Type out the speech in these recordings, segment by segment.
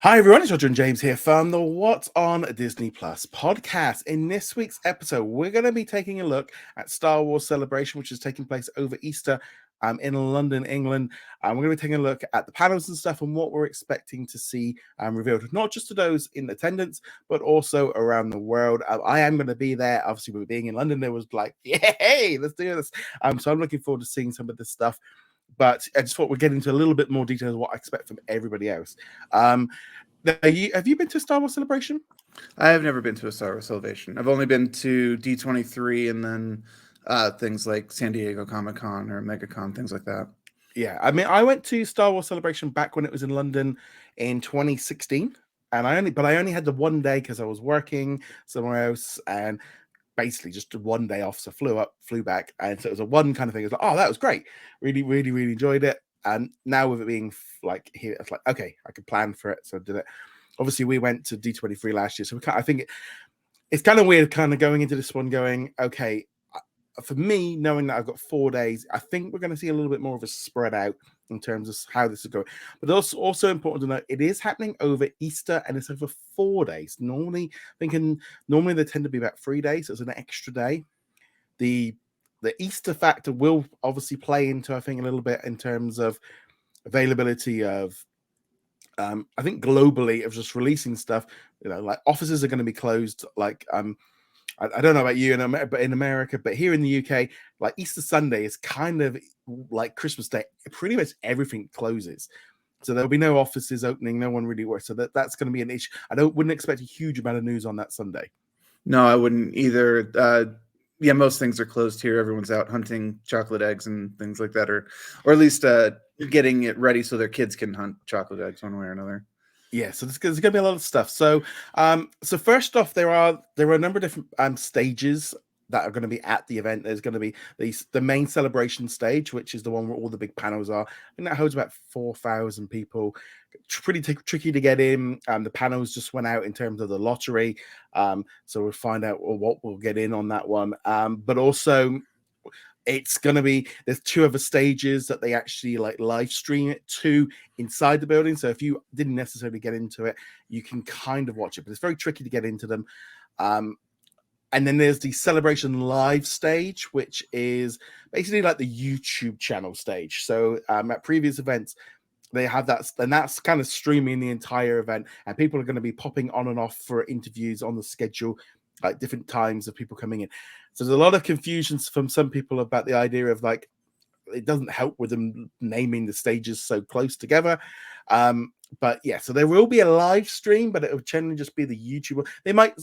Hi everyone, it's Roger and James here from the What's on Disney Plus podcast. In this week's episode, we're going to be taking a look at Star Wars Celebration, which is taking place over Easter in London, England. We're going to be taking a look at the panels and stuff and what we're expecting to see revealed, not just to those in attendance, but also around the world. I am going to be there. Obviously, with being in London, there was like, yay, let's do this. So I'm looking forward to seeing some of this stuff. But I just thought we'd get into a little bit more detail of what I expect from everybody else. Have you been to Star Wars Celebration? I have never been to a Star Wars Celebration. I've only been to D23 and then things like San Diego Comic Con or MegaCon, things like that. Yeah, I mean, I went to Star Wars Celebration back when it was in London in 2016, and I only had the one day because I was working somewhere else, and basically just one day off, so flew back, and so it was a one kind of thing. It was like, oh, that was great, really enjoyed it. And now with it being like here, it's like okay, I could plan for it, so I did it. Obviously, we went to D23 last year, so I think it's kind of weird, kind of going into this one, going okay. For me, knowing that I've got 4 days, I think we're going to see a little bit more of a spread out in terms of how this is going. But also important to note, it is happening over Easter and it's over 4 days. Normally they tend to be about 3 days. So it's an extra day. The Easter factor will obviously play into, I think, a little bit in terms of availability of I think globally of just releasing stuff. Like offices are going to be closed. Like I don't know about you but in America, but here in the UK, like Easter Sunday is kind of like Christmas Day. Pretty much everything closes. So there'll be no offices opening, no one really works. So that's going to be an issue. Wouldn't expect a huge amount of news on that Sunday. No, I wouldn't either. Yeah, most things are closed here. Everyone's out hunting chocolate eggs and things like that, or at least getting it ready so their kids can hunt chocolate eggs one way or another. Yeah, so there's going to be a lot of stuff. So first off, there are a number of different stages that are going to be at the event. There's going to be the main celebration stage, which is the one where all the big panels are. I think that holds about 4,000 people. Pretty tricky to get in. The panels just went out in terms of the lottery, so we'll find out what we'll get in on that one. But also, it's going to be, there's two other stages that they actually like live stream it to inside the building. So if you didn't necessarily get into it, you can kind of watch it, but it's very tricky to get into them. And then there's the celebration live stage, which is basically like the YouTube channel stage. So at previous events, they have that, and that's kind of streaming the entire event, and people are going to be popping on and off for interviews on the schedule, like different times of people coming in. So there's a lot of confusions from some people about the idea of like it doesn't help with them naming the stages so close together. But yeah, so there will be a live stream, but it will generally just be the YouTuber. They might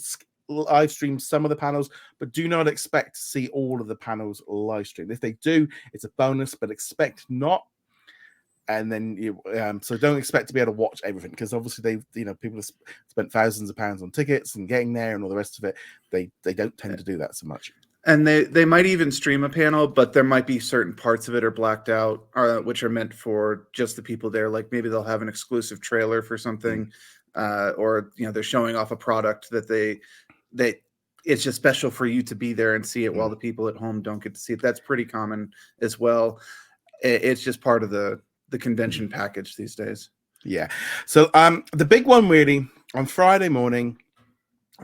live stream some of the panels, but do not expect to see all of the panels live streamed. If they do, it's a bonus, but expect not. And then so don't expect to be able to watch everything, because obviously people have spent thousands of pounds on tickets and getting there and all the rest of it. They don't tend to do that so much. And they might even stream a panel, but there might be certain parts of it are blacked out, which are meant for just the people there. Like maybe they'll have an exclusive trailer for something, or they're showing off a product that they it's just special for you to be there and see it, while the people at home don't get to see it. That's pretty common as well. It's just part of the convention package these days. Yeah. So the big one really on Friday morning,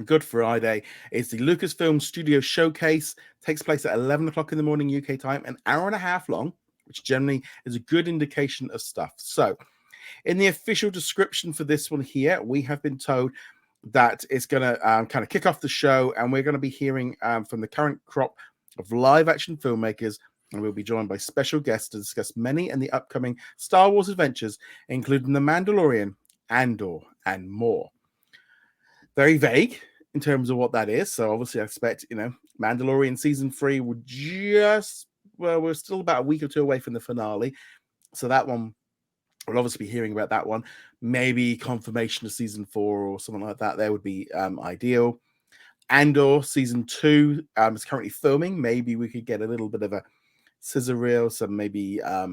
Good Friday, is the Lucasfilm Studio Showcase. Takes place at 11 o'clock in the morning UK time, an hour and a half long, which generally is a good indication of stuff. So in the official description for this one here, we have been told that it's going to kind of kick off the show, and we're going to be hearing from the current crop of live action filmmakers, and we'll be joined by special guests to discuss many and the upcoming Star Wars adventures, including The Mandalorian, Andor, and more. Very vague in terms of what that is. So obviously I expect, Mandalorian season 3 would we're still about a week or two away from the finale. So that one, we'll obviously be hearing about that one. Maybe confirmation of season 4 or something like that. That would be ideal. Andor season 2 is currently filming. Maybe we could get a little bit of a scissor reel, some maybe I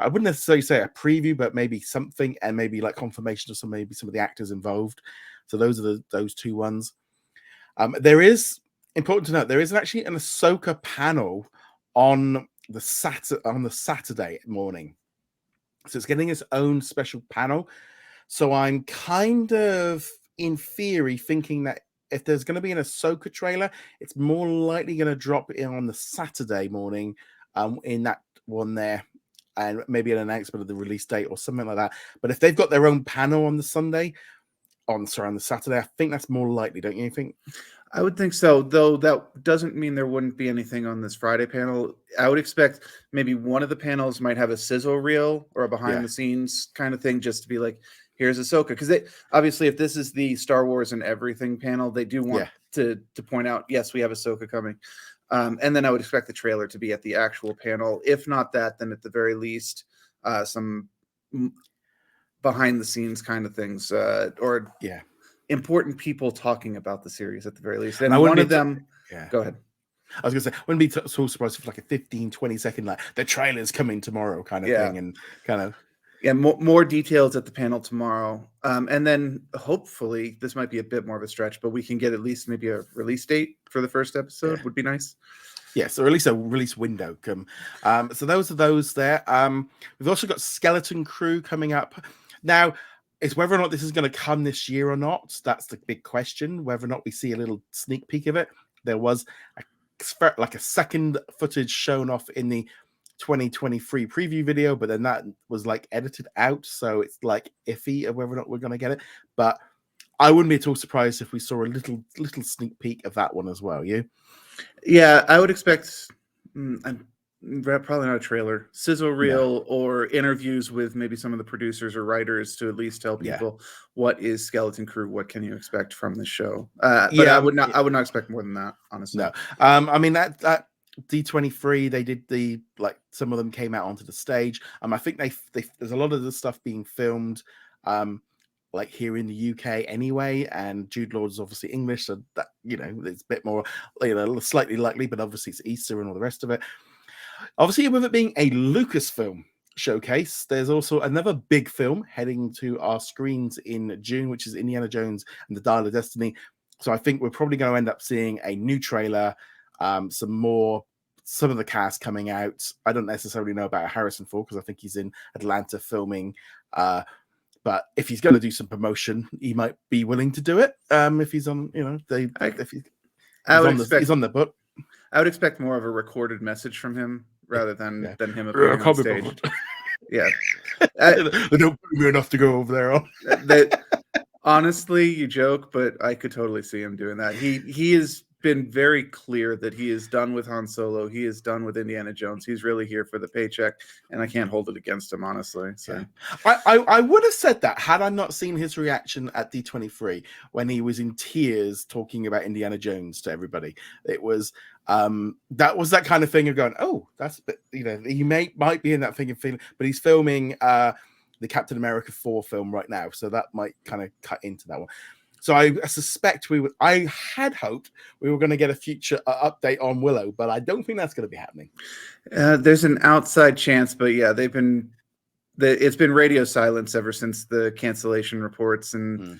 wouldn't necessarily say a preview, but maybe something, and maybe like confirmation of some of the actors involved. So those are those two ones. There is, important to note, there is actually an Ahsoka panel on the Saturday morning. So it's getting its own special panel. So I'm kind of, in theory, thinking that if there's going to be an Ahsoka trailer, it's more likely going to drop in on the Saturday morning, in that one there, and maybe an announcement of the release date or something like that. But if they've got their own panel on the Sunday, on the Saturday, I think that's more likely, don't you think? I would think so, though that doesn't mean there wouldn't be anything on this Friday panel. I would expect maybe one of the panels might have a sizzle reel or a behind Yeah. the scenes kind of thing, just to be like, here's Ahsoka. Because they obviously, if this is the Star Wars and everything panel, they do want to point out, yes, we have Ahsoka coming. And then I would expect the trailer to be at the actual panel. If not that, then at the very least, some behind the scenes kind of things, or important people talking about the series at the very least. And one of them, go ahead. I was gonna say, wouldn't be so surprised if like a 15-20 second, like the trailer's coming tomorrow kind of thing, and kind of more details at the panel tomorrow. And then hopefully, this might be a bit more of a stretch, but we can get at least maybe a release date for the first episode. Would be nice. Yes, or at least a release window. So those are those there. We've also got Skeleton Crew coming up now. It's whether or not this is going to come this year or not. That's the big question. Whether or not we see a little sneak peek of it. There was a second footage shown off in the 2023 preview video, but then that was like edited out, so it's like iffy of whether or not we're going to get it. But I wouldn't be at all surprised if we saw a little sneak peek of that one as well. You? Yeah, I would expect. Probably not a trailer, sizzle reel, or interviews with maybe some of the producers or writers to at least tell people what is Skeleton Crew, what can you expect from the show. But I would not expect more than that, honestly. No, I mean that D23, they did some of them came out onto the stage. I think they there's a lot of the stuff being filmed, like here in the UK anyway, and Jude Law's obviously English, so that it's a bit more slightly likely, but obviously it's Easter and all the rest of it. Obviously, with it being a Lucasfilm showcase, there's also another big film heading to our screens in June, which is Indiana Jones and the Dial of Destiny. So I think we're probably going to end up seeing a new trailer, some of the cast coming out. I don't necessarily know about Harrison Ford because I think he's in Atlanta filming. But if he's going to do some promotion, he might be willing to do it. If he's on, he's on the book. I would expect more of a recorded message from him rather than him appearing on stage. They don't pay me enough to go over there. Honestly, you joke, but I could totally see him doing that. He has been very clear that he is done with Han Solo. He is done with Indiana Jones. He's really here for the paycheck, and I can't hold it against him, honestly. So I would have said that had I not seen his reaction at D23 when he was in tears talking about Indiana Jones to everybody. It was that was that kind of thing of going, oh, that's a bit, he might be in that thing of feeling, but he's filming the Captain America 4 film right now, so that might kind of cut into that one. So I suspect I had hoped we were going to get a future update on Willow, but I don't think that's going to be happening. There's an outside chance, but yeah, it's been radio silence ever since the cancellation reports, and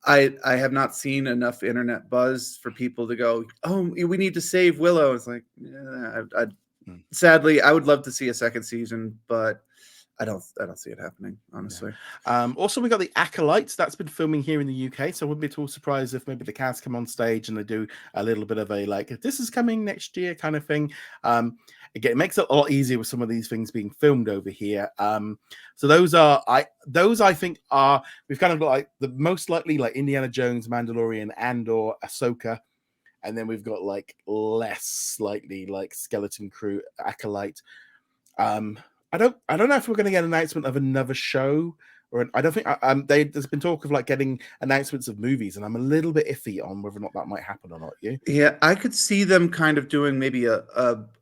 I have not seen enough internet buzz for people to go, oh, we need to save Willow. It's like, sadly, I would love to see a second season, but I don't see it happening, honestly. Also, we got the Acolytes that's been filming here in the UK, so I wouldn't be at all surprised if maybe the cast come on stage and they do a little bit of a this is coming next year kind of thing. Again, it makes it a lot easier with some of these things being filmed over here. So those I think are, we've kind of got the most likely Indiana Jones, Mandalorian, Andor, Ahsoka, and then we've got less likely Skeleton Crew, Acolyte. I don't know if we're going to get an announcement of another show, or I don't think there's been talk of getting announcements of movies, and I'm a little bit iffy on whether or not that might happen or not. Yeah, I could see them kind of doing maybe a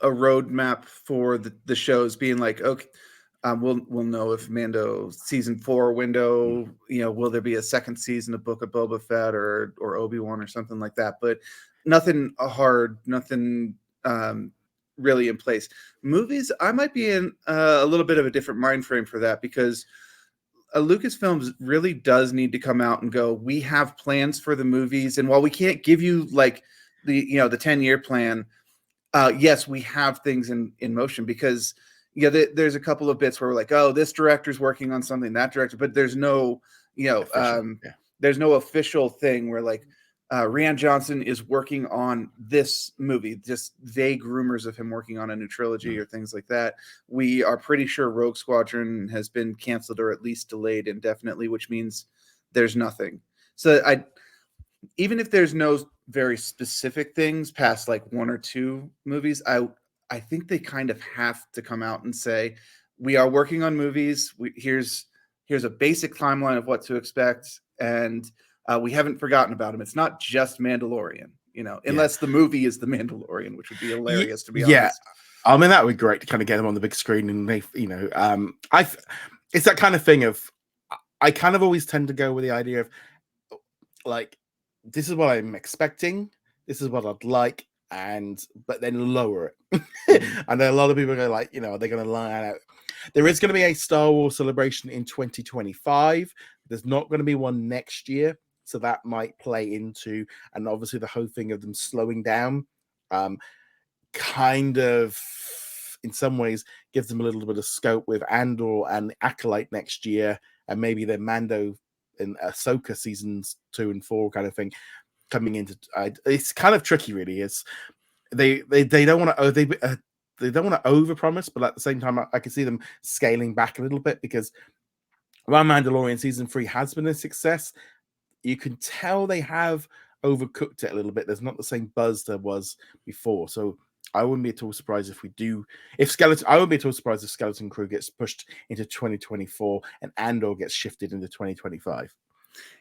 roadmap for the shows, being like, okay, we'll know if Mando season 4 window, will there be a second season of Book of Boba Fett or Obi-Wan or something like that, but nothing hard, nothing really in place. Movies, I might be in a little bit of a different mind frame for that, because Lucasfilms really does need to come out and go, we have plans for the movies, and while we can't give you the 10-year plan, yes, we have things in motion, because yeah, there's a couple of bits where we're like, oh, this director's working on something, that director, but there's no, Official, yeah. there's no official thing where like Rian Johnson is working on this movie, just vague rumors of him working on a new trilogy or things like that. We are pretty sure Rogue Squadron has been canceled or at least delayed indefinitely, which means there's nothing. So even if there's no very specific things past like one or two movies, I think they kind of have to come out and say, we are working on movies. Here's a basic timeline of what to expect, and we haven't forgotten about them. It's not just Mandalorian, unless the movie is the Mandalorian, which would be hilarious, to be honest. I mean, that would be great to kind of get them on the big screen, and they, it's that kind of thing of, I kind of always tend to go with the idea of like, this is what I'm expecting, this is what I'd like, but then lower it. And then a lot of people go like, are they going to line out? There is going to be a Star Wars celebration in 2025. There's not going to be one next year, so that might play into, and obviously the whole thing of them slowing down, kind of in some ways gives them a little bit of scope with Andor and Acolyte next year, and maybe the Mando and Ahsoka seasons 2 and 4 kind of thing coming into. It's kind of tricky, really. It's they don't want to they don't want to overpromise, but at the same time, I can see them scaling back a little bit, because while Mandalorian season 3 has been a success, you can tell they have overcooked it a little bit. There's not the same buzz there was before, so I wouldn't be at all surprised I wouldn't be at all surprised if Skeleton Crew gets pushed into 2024 and Andor gets shifted into 2025.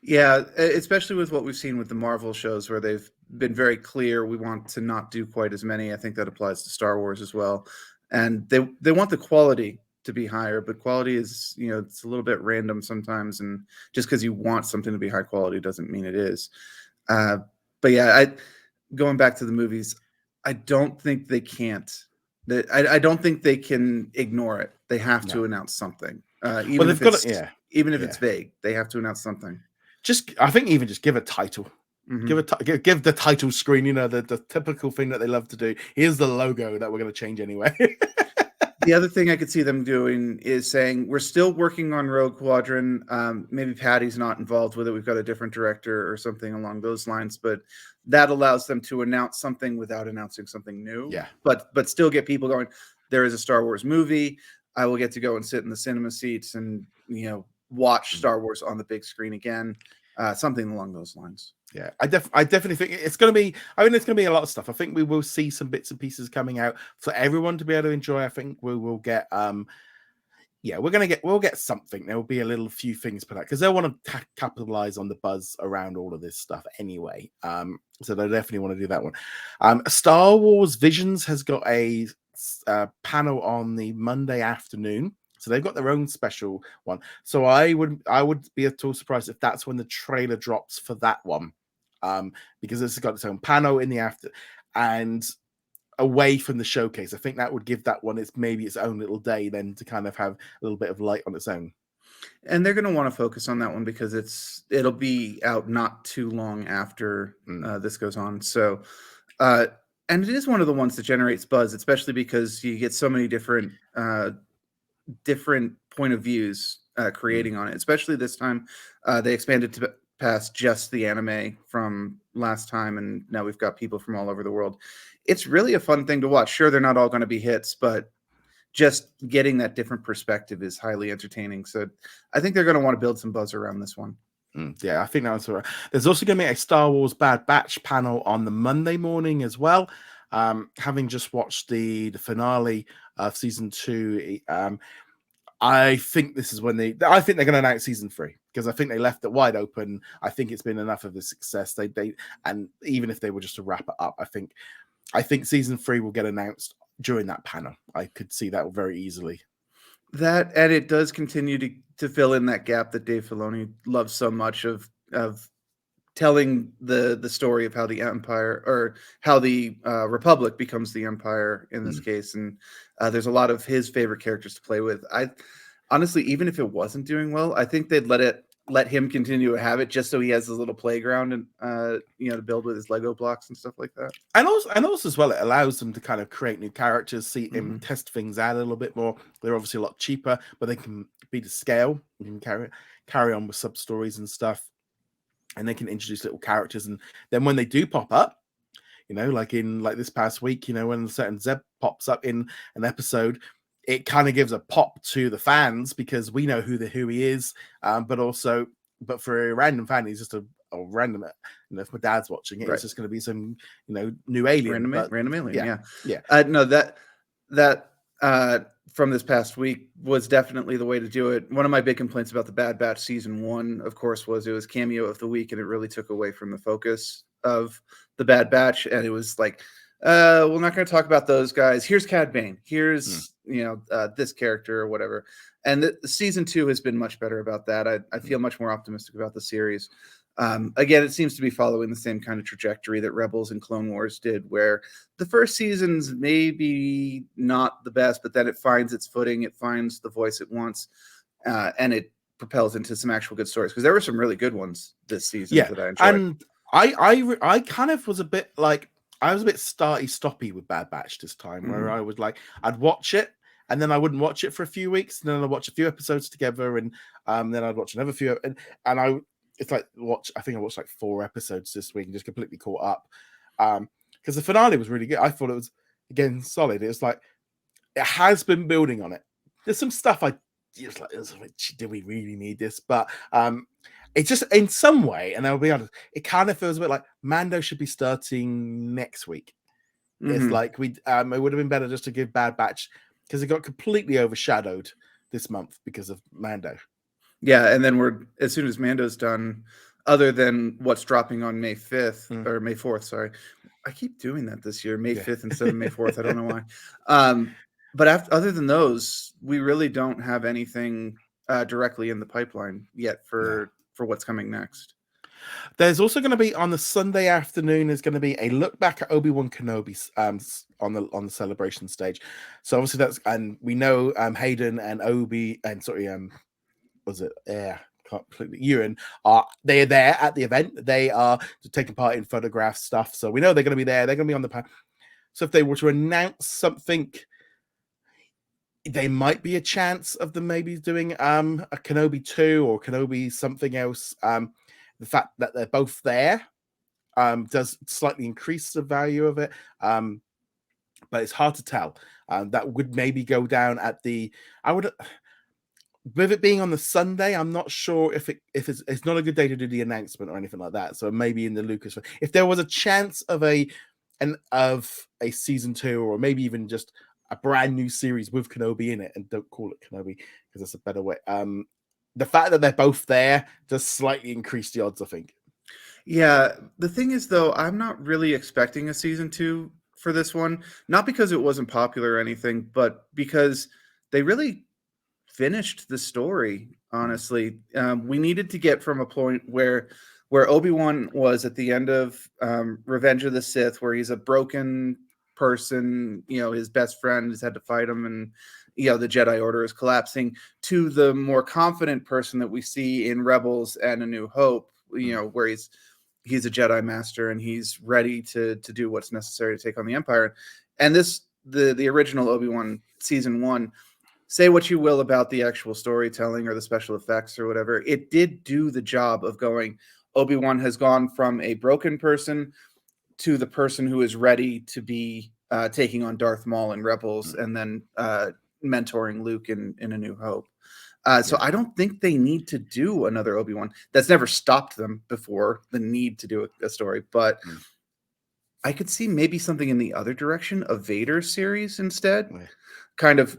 Yeah, especially with what we've seen with the Marvel shows, where they've been very clear we want to not do quite as many. I think that applies to Star Wars as well, and they want the quality to be higher, but quality is, it's a little bit random sometimes, and just because you want something to be high quality doesn't mean it is. But yeah, going back to the movies, I don't think they can't. I don't think they can ignore it. They have to announce something, even if it's vague. They have to announce something. I think even just give a title. Mm-hmm. Give the title screen. The typical thing that they love to do. Here's the logo that we're going to change anyway. The other thing I could see them doing is saying, we're still working on Rogue Squadron. Maybe Patty's not involved with it. We've got a different director or something along those lines, but that allows them to announce something without announcing something new. Yeah. But still get people going, there is a Star Wars movie. I will get to go and sit in the cinema seats and, watch Star Wars on the big screen again. Something along those lines. Yeah, I definitely think it's going to be. I mean, it's going to be a lot of stuff. I think we will see some bits and pieces coming out for everyone to be able to enjoy. I think we will get. We'll get something. There will be a little few things put out, because they'll want to capitalize on the buzz around all of this stuff anyway. So they definitely want to do that one. Star Wars Visions has got a panel on the Monday afternoon. So they've got their own special one. So I would be at all surprised if that's when the trailer drops for that one, because this has got its own panel in the after and away from the showcase. I think that would give that one its own little day then to kind of have a little bit of light on its own. And they're going to want to focus on that one because it'll be out not too long after this goes on. So, and it is one of the ones that generates buzz, especially because you get so many different point of views creating on it. Especially this time, they expanded to past just the anime from last time, and now we've got people from all over the world. It's really a fun thing to watch. Sure, they're not all going to be hits, but just getting that different perspective is highly entertaining. So I think they're going to want to build some buzz around this one. Yeah, I think that's all right. There's also going to be a Star Wars Bad Batch panel on the Monday morning as well. Having just watched the finale of season 2, I think this is when I think they're going to announce season 3, because I think they left it wide open. I think it's been enough of a success. And even if they were just to wrap it up, I think season 3 will get announced during that panel. I could see that very easily. That, and it does continue to fill in that gap that Dave Filoni loves so much of telling the story of how the Empire, or how the Republic becomes the Empire in this case. And there's a lot of his favorite characters to play with. I honestly, even if it wasn't doing well, I think they'd let it let him continue to have it just so he has his little playground and to build with his Lego blocks and stuff like that. And also as well, it allows them to kind of create new characters, see Mhm. test things out a little bit more. They're obviously a lot cheaper, but they can be to scale. You can carry on with sub stories and stuff, and they can introduce little characters. And then when they do pop up, like this past week, when a certain Zeb pops up in an episode, it kind of gives a pop to the fans because we know who he is, but for a random fan, he's just a random. If my dad's watching it, Right. it's just going to be some new alien, random alien. Yeah. No, that from this past week was definitely the way to do it. One of my big complaints about the Bad Batch season 1, of course, was it was cameo of the week, and it really took away from the focus of the Bad Batch. And it was like, we're not going to talk about those guys. Here's Cad Bane. Here's this character or whatever. And the season 2 has been much better about that. I feel much more optimistic about the series. Again, it seems to be following the same kind of trajectory that Rebels and Clone Wars did, where the first season's maybe not the best, but then it finds its footing, it finds the voice it wants, and it propels into some actual good stories. Because there were some really good ones this season that I enjoyed. And I kind of was a bit like, I was a bit stoppy with Bad Batch this time, where I was like, I'd watch it, and then I wouldn't watch it for a few weeks, and then I'd watch a few episodes together, and then I'd watch another few, and it's like I think I watched like 4 episodes this week and just completely caught up. Because the finale was really good. I thought it was, again, solid. It was like, it has been building on it. There's some stuff I just like, do we really need this? But it's just in some way, and I'll be honest, it kind of feels a bit like Mando should be starting next week. It's like it would have been better just to give Bad Batch, because it got completely overshadowed this month because of Mando. Yeah, and then as soon as Mando's done, other than what's dropping on May 5th or May 4th, sorry. I keep doing that this year, May 5th instead of May 4th. I don't know why. But other than those, we really don't have anything directly in the pipeline yet for what's coming next. There's also going to be on the Sunday afternoon. There's going to be a look back at Obi-Wan Kenobi on the celebration stage. So obviously and we know Hayden and Obi and was it completely Ewan they're there at the event. They are taking part in photograph stuff, so we know they're going to be there. They're going to be on the panel. So if they were to announce something, they might be a chance of them maybe doing a Kenobi 2 or Kenobi something else. The fact that they're both there does slightly increase the value of it, but it's hard to tell. That would maybe go down at with it being on the Sunday, I'm not sure if it's not a good day to do the announcement or anything like that. So maybe in the Lucas, if there was a chance of a season 2, or maybe even just a brand new series with Kenobi in it, and don't call it Kenobi because that's a better way. The fact that they're both there does slightly increase the odds, I think. Yeah, the thing is, though, I'm not really expecting a season 2 for this one. Not because it wasn't popular or anything, but because they really finished the story. Honestly, we needed to get from a point where Obi-Wan was at the end of Revenge of the Sith, where he's a broken person, his best friend has had to fight him, and the Jedi Order is collapsing, to the more confident person that we see in Rebels and A New Hope, where he's a Jedi master and he's ready to do what's necessary to take on the Empire. And the original Obi-Wan season 1, say what you will about the actual storytelling or the special effects or whatever, it did do the job of going, Obi-Wan has gone from a broken person to the person who is ready to be taking on Darth Maul in Rebels, and then mentoring Luke in A New Hope. So I don't think they need to do another Obi-Wan. That's never stopped them before, the need to do a story. But I could see maybe something in the other direction, a Vader series instead. Kind of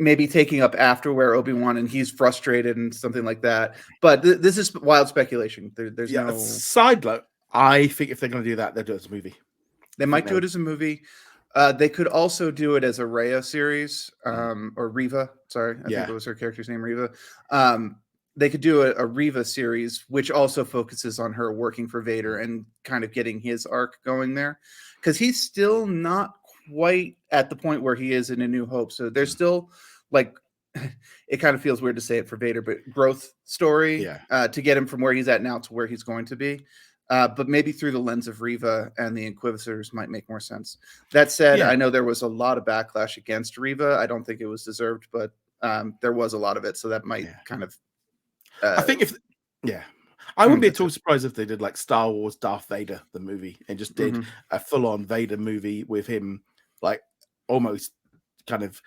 maybe taking up after where Obi-Wan and he's frustrated and something like that. But this is wild speculation. There's no side note. I think if they're going to do that, they'll do it as a movie. They might do it as a movie. They could also do it as a Rhea series, or Reva. Sorry, I think it was her character's name, Reva. They could do a Reva series, which also focuses on her working for Vader and kind of getting his arc going there, because he's still not quite at the point where he is in A New Hope. So there's still, like, it kind of feels weird to say it for Vader, but growth story Yeah. to get him from where he's at now to where he's going to be. But maybe through the lens of Reva and the Inquisitors might make more sense. That said, Yeah. I know there was a lot of backlash against Reva. I don't think it was deserved, but there was a lot of it. So that might kind of. I think I wouldn't be at that's all it. surprised if they did like Star Wars Darth Vader, the movie, and just did a full-on Vader movie with him, like almost kind of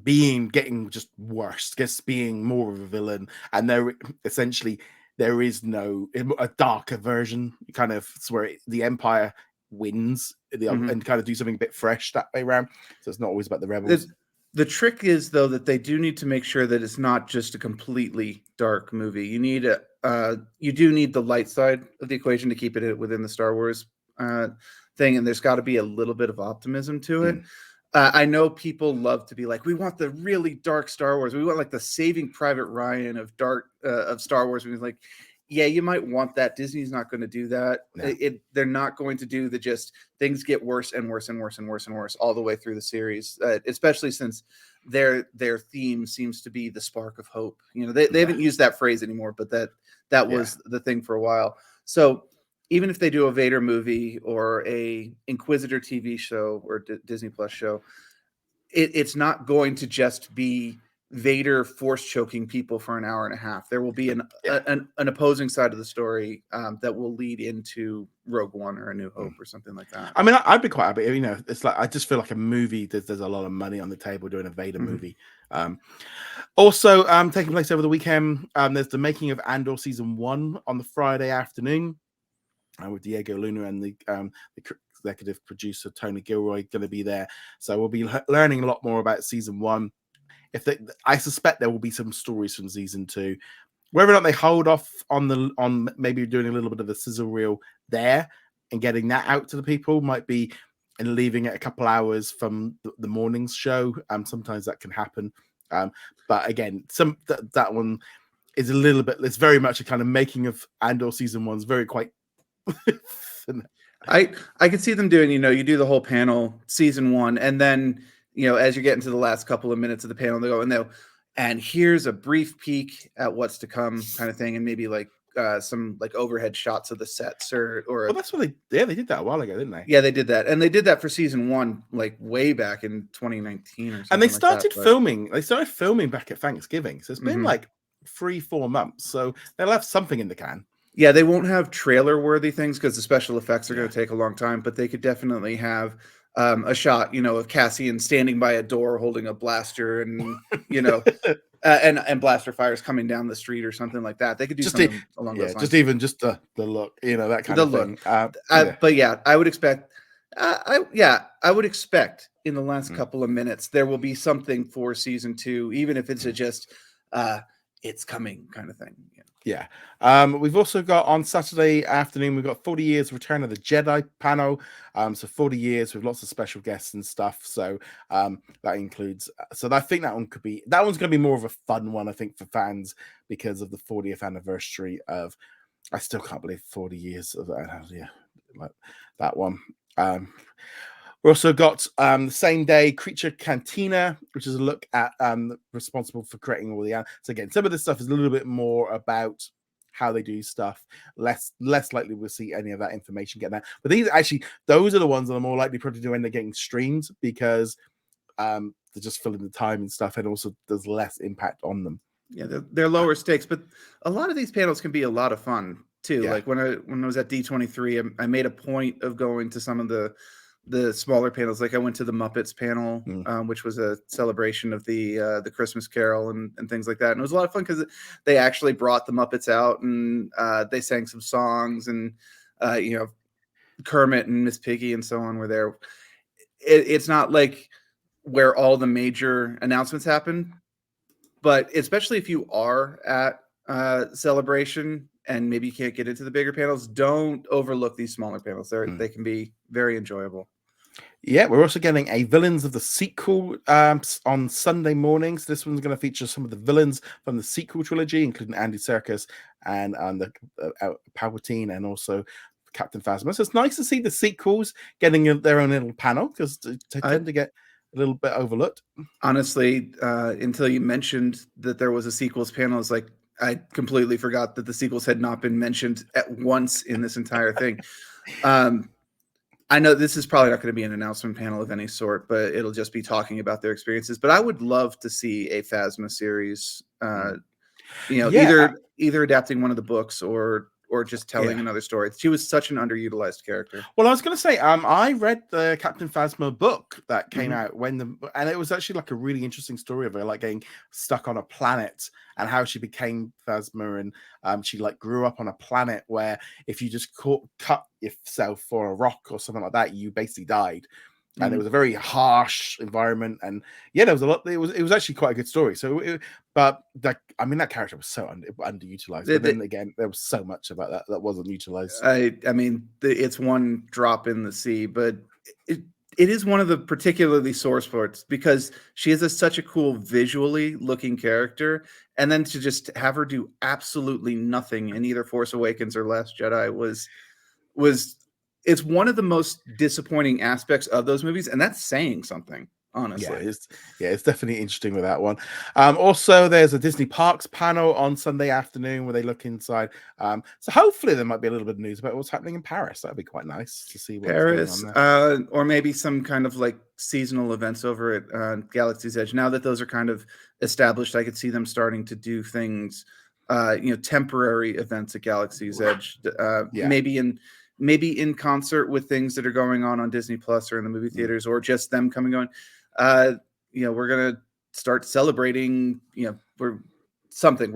getting just worse, just being more of a villain, and there is no a darker version, kind of where the Empire wins and kind of do something a bit fresh that way around. So it's not always about the rebels. The trick is though that they do need to make sure that it's not just a completely dark movie. You need you do need the light side of the equation to keep it within the Star Wars thing, and there's got to be a little bit of optimism to it. I know people love to be like, we want the really dark Star Wars. We want like the Saving Private Ryan of Star Wars. And like, yeah, you might want that. Disney's not going to do that. No. They're not going to do the just things get worse and worse and worse and worse and worse all the way through the series, especially since their theme seems to be the spark of hope. You know, they haven't used that phrase anymore, but that was the thing for a while. So even if they do a Vader movie or a Inquisitor TV show or Disney Plus show, it's not going to just be Vader force choking people for an hour and a half. There will be an opposing side of the story that will lead into Rogue One or A New Hope or something like that. I mean, I'd be quite happy. You know, it's like I just feel like a movie. There's a lot of money on the table doing a Vader movie. Also, taking place over the weekend, there's the making of Andor season 1 on the Friday afternoon. With Diego Luna and the executive producer Tony Gilroy going to be there, so we'll be learning a lot more about season 1. I suspect there will be some stories from season 2. Whether or not they hold off on maybe doing a little bit of a sizzle reel there and getting that out to the people might be, and leaving it a couple hours from the morning's show. Sometimes that can happen, but again, that one is a little bit. It's very much a kind of making of Andor season 1's very quite. I could see them doing, you do the whole panel season 1, and then as you get into the last couple of minutes of the panel, they go and here's a brief peek at what's to come, kind of thing, and maybe like some like overhead shots of the sets or well, that's what they did that a while ago, didn't they? Yeah, they did that, and they did that for season 1 like way back in 2019 or something. And they started like filming. They started filming back at Thanksgiving, so it's been like 3-4 months. So they left something in the can. Yeah, they won't have trailer-worthy things because the special effects are going to take a long time, but they could definitely have a shot, of Cassian standing by a door holding a blaster and, and blaster fires coming down the street or something like that. They could do something along those lines. Just even just the look, that kind of thing. But yeah, I would expect, I would expect in the last couple of minutes, there will be something for season 2, even if it's just, it's coming kind of thing. Yeah. We've also got on Saturday afternoon, we've got 40 years Return of the Jedi panel. So 40 years with lots of special guests and stuff. So that includes, so I think that one's going to be more of a fun one, I think, for fans because of the 40th anniversary of, I still can't believe 40 years of like that one. We also got the same day Creature Cantina, which is a look at responsible for creating all the. So again, some of this stuff is a little bit more about how they do stuff. Less likely we'll see any of that information getting out. But those are the ones that are more likely probably to end up getting streamed because they're just filling the time and stuff, and also there's less impact on them. Yeah, they're lower stakes, but a lot of these panels can be a lot of fun too. Yeah. Like when I was at D23, I made a point of going to some of the smaller panels. Like I went to the Muppets panel, which was a celebration of the Christmas Carol and things like that. And it was a lot of fun because they actually brought the Muppets out and they sang some songs and, Kermit and Miss Piggy and so on were there. It's not like where all the major announcements happen, but especially if you are at Celebration and maybe you can't get into the bigger panels, don't overlook these smaller panels. They can be very enjoyable. Yeah, we're also getting a Villains of the Sequel on Sunday mornings. This one's going to feature some of the villains from the sequel trilogy, including Andy Serkis and the Palpatine and also Captain Phasma. So it's nice to see the sequels getting their own little panel because they tend to get a little bit overlooked. Honestly, until you mentioned that there was a sequels panel, it's like I completely forgot that the sequels had not been mentioned at once in this entire thing. I know this is probably not going to be an announcement panel of any sort, but it'll just be talking about their experiences. But I would love to see a Phasma series, Yeah, either adapting one of the books or just telling yeah. another story. She was such an underutilized character. Well, I was going to say, I read the Captain Phasma book that came Mm-hmm. out and it was actually like a really interesting story of her like getting stuck on a planet and how she became Phasma, and she like grew up on a planet where if you just cut yourself for a rock or something like that, you basically died. And it Mm-hmm. was a very harsh environment, and yeah, there was a lot. It was actually quite a good story. So, but that I mean, that character was so underutilized. But then again, there was so much about that wasn't utilized. I mean, it's one drop in the sea, but it it is one of the particularly sore spots because she is such a cool visually looking character, and then to just have her do absolutely nothing in either Force Awakens or Last Jedi was it's one of the most disappointing aspects of those movies, and that's saying something, Yeah, honestly. it's definitely interesting with that one. Also, there's a Disney Parks panel on Sunday afternoon where they look inside. So hopefully there might be a little bit of news about what's happening in Paris. That'd be quite nice to see what's going on Paris, there. or maybe some kind of like seasonal events over at Galaxy's Edge. Now that those are kind of established, I could see them starting to do things, temporary events at Galaxy's Edge, Yeah. maybe in concert with things that are going on Disney Plus or in the movie Mm. theaters, or just them coming on. We're gonna start celebrating. We're something.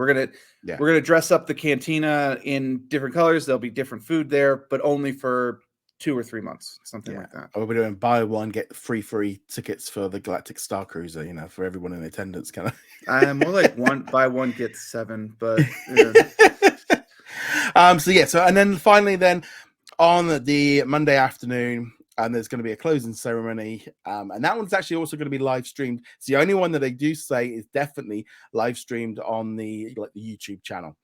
Yeah. We're gonna dress up the cantina in different colors. There'll be different food there, but only for 2 or 3 months, something Yeah. like that. Or we're doing buy one, get free tickets for the Galactic Star Cruiser, for everyone in attendance, kind of. More like one buy one get seven, but So and then finally on the Monday afternoon, and there's going to be a closing ceremony, and that one's actually also going to be live streamed. It's the only one that they do say is definitely live streamed on the YouTube channel.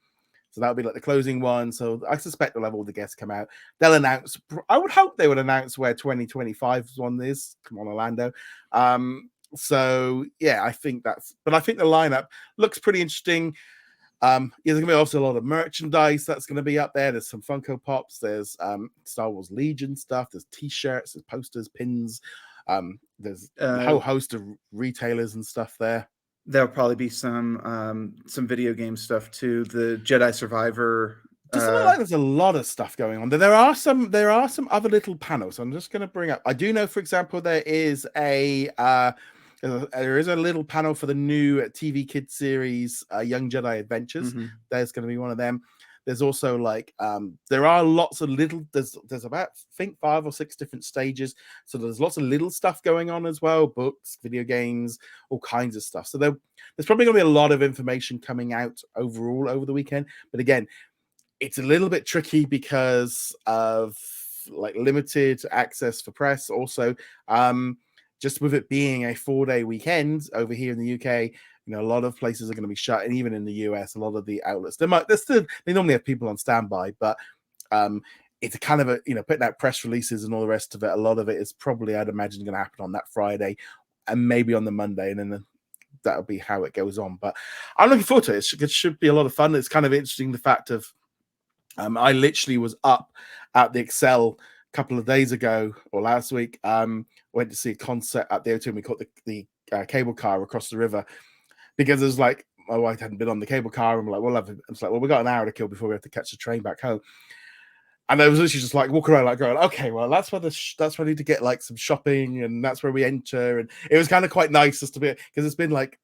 So that'll be like the closing one. So I suspect they'll have all the guests come out. They'll announce. I would hope they would announce where 2025's one is. Come on, Orlando. So yeah, I think the lineup looks pretty interesting. There's gonna be also a lot of merchandise that's gonna be up there. There's some Funko Pops, there's Star Wars Legion stuff, there's t-shirts, there's posters, pins, there's a whole host of retailers and stuff there. there'll probably be some video game stuff too. The Jedi Survivor. Doesn't look like there's a lot of stuff going on. There are some other little panels. I'm just gonna bring up. I do know, for example, there is a little panel for the new TV Kids series, Young Jedi Adventures. Mm-hmm. There's going to be one of them. There's also there are lots of little. There's about I think 5 or 6 different stages. So there's lots of little stuff going on as well. Books, video games, all kinds of stuff. So there's probably going to be a lot of information coming out overall over the weekend. But again, it's a little bit tricky because of like limited access for press. Also, just with it being a 4-day weekend over here in the UK, a lot of places are going to be shut, and even in the US, a lot of the outlets they normally have people on standby, but it's a kind of putting out press releases and all the rest of it. A lot of it is probably, I'd imagine, going to happen on that Friday and maybe on the Monday, and then that'll be how it goes on. But I'm looking forward to it. It should be a lot of fun. It's kind of interesting, the fact of I literally was up at the Excel a couple of days ago or last week. Went to see a concert at the O2, and we caught the cable car across the river because it was like my wife hadn't been on the cable car, and we're like, we got an hour to kill before we have to catch the train back home. And I was literally just like walking around, like going, okay, well, that's where that's where I need to get like some shopping, and that's where we enter. And it was kind of quite nice just to be, because it's been like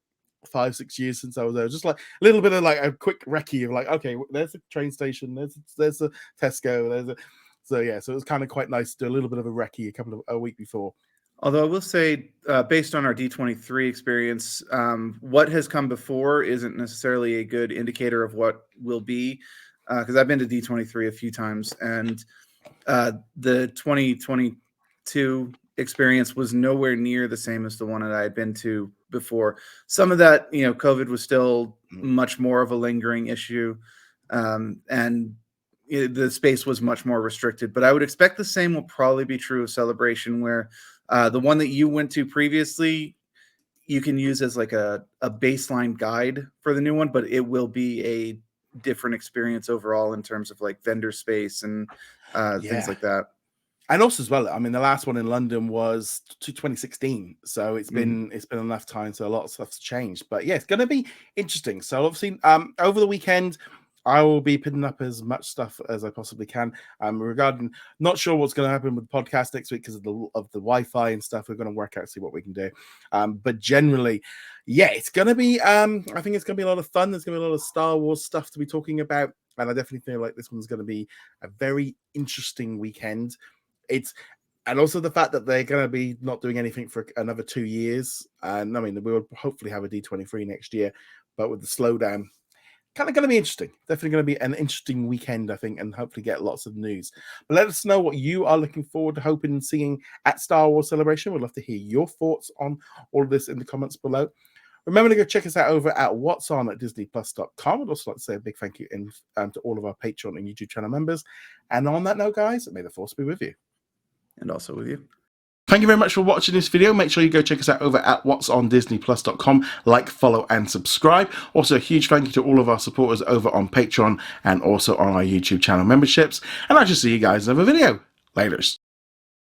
5-6 years since I was there. Just like a little bit of like a quick recce of like, okay, there's a train station, there's a Tesco, so it was kind of quite nice to do a little bit of a recce a week before. Although I will say, based on our D23 experience, what has come before isn't necessarily a good indicator of what will be. Because I've been to D23 a few times, and the 2022 experience was nowhere near the same as the one that I had been to before. Some of that, COVID was still much more of a lingering issue, and the space was much more restricted. But I would expect the same will probably be true of Celebration, where The one that you went to previously, you can use as like a baseline guide for the new one, but it will be a different experience overall in terms of like vendor space and things Yeah. like that. And also as well, I mean, the last one in London was 2016, so it's Mhm. been enough time, so a lot of stuff's changed. But yeah, it's going to be interesting. So obviously, over the weekend, I will be putting up as much stuff as I possibly can. Regarding, not sure what's going to happen with the podcast next week because of the Wi-Fi and stuff. We're going to work out, see what we can do. But generally, yeah, it's going to be. I think it's going to be a lot of fun. There's going to be a lot of Star Wars stuff to be talking about, and I definitely feel like this one's going to be a very interesting weekend. It's and also the fact that they're going to be not doing anything for another 2 years. And I mean, we will hopefully have a D23 next year, but with the slowdown, kind of going to be interesting. Definitely going to be an interesting weekend, I think, and hopefully get lots of news. But let us know what you are looking forward to, hoping and seeing at Star Wars Celebration. We'd love to hear your thoughts on all of this in the comments below. Remember to go check us out over at what's on at disneyplus.com. I'd also like to say a big thank you to all of our Patreon and YouTube channel members. And on that note, guys, may the force be with you. And also with you. Thank you very much for watching this video. Make sure you go check us out over at whatsondisneyplus.com. Like, follow, and subscribe. Also, a huge thank you to all of our supporters over on Patreon and also on our YouTube channel memberships. And I shall see you guys in another video. Laters.